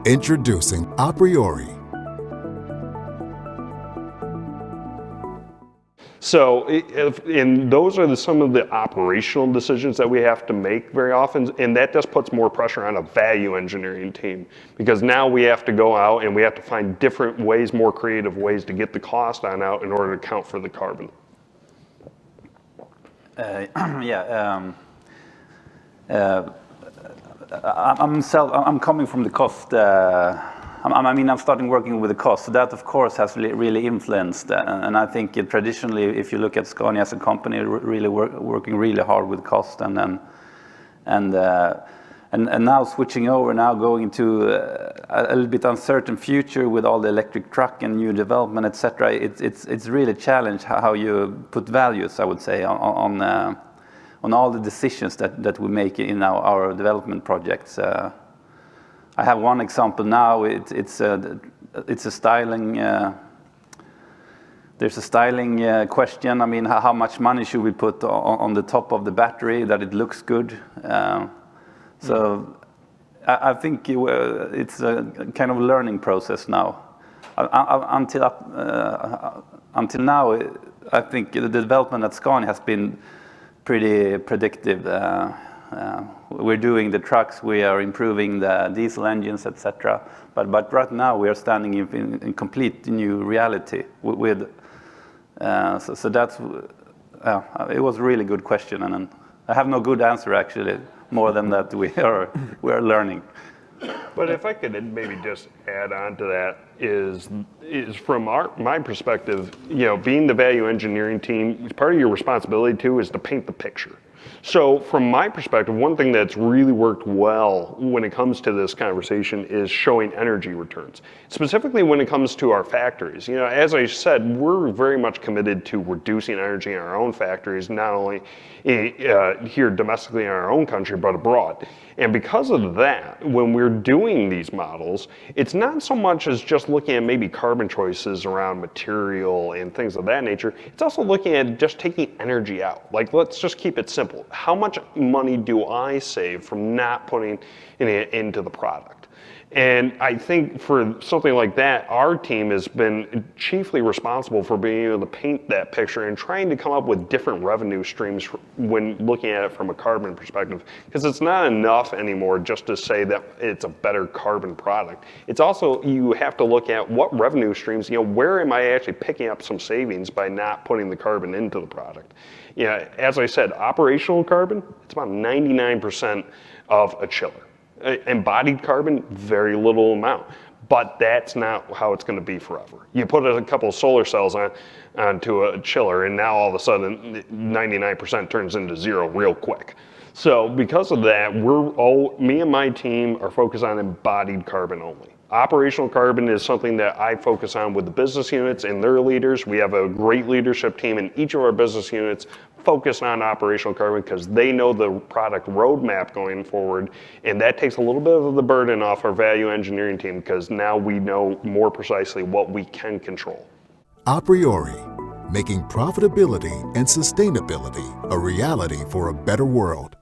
Introducing aPriori. So, and those are some of the operational decisions that we have to make very often, and that just puts more pressure on a value engineering team, because now we have to go out and we have to find different ways, more creative ways to get the cost on out in order to account for the carbon. I'm coming from the cost. I'm starting working with the cost, so that of course has really influenced. And I think traditionally, if you look at Scania as a company, really working really hard with cost, and now switching over, now going into a little bit uncertain future with all the electric truck and new development, etc. It's really a challenge how you put values, I would say, on all the decisions that we make in our development projects. I have one example now. It's a styling. There's a styling question. I mean, how much money should we put on the top of the battery that it looks good? So I think it's a kind of learning process now. Until now, I think the development at Scania has been pretty predictive. We're doing the trucks, we are improving the diesel engines, etc. But right now we are standing in complete new reality so that's it was a really good question, and I have no good answer actually. More than that, we are learning. But if I could maybe just add on to that, is from my perspective, being the value engineering team, part of your responsibility too is to paint the picture. So from my perspective, one thing that's really worked well when it comes to this conversation is showing energy returns. Specifically when it comes to our factories. As I said, we're very much committed to reducing energy in our own factories, not only here domestically in our own country, but abroad. And because of that, when we're doing these models, it's not so much as just looking at maybe carbon choices around material and things of that nature. It's also looking at just taking energy out. Like, let's just keep it simple. How much money do I save from not putting it into the product? And I think for something like that, our team has been chiefly responsible for being able to paint that picture and trying to come up with different revenue streams when looking at it from a carbon perspective. Because it's not enough anymore just to say that it's a better carbon product. It's also, you have to look at what revenue streams, where am I actually picking up some savings by not putting the carbon into the product? As I said, operational carbon, it's about 99% of a chiller. Embodied carbon, very little amount, but that's not how it's going to be forever. You put a couple of solar cells onto a chiller, and now all of a sudden 99% turns into zero real quick. So because of that, me and my team are focused on embodied carbon only. Operational carbon is something that I focus on with the business units and their leaders. We have a great leadership team in each of our business units focused on operational carbon because they know the product roadmap going forward, and that takes a little bit of the burden off our value engineering team because now we know more precisely what we can control. aPriori, making profitability and sustainability a reality for a better world.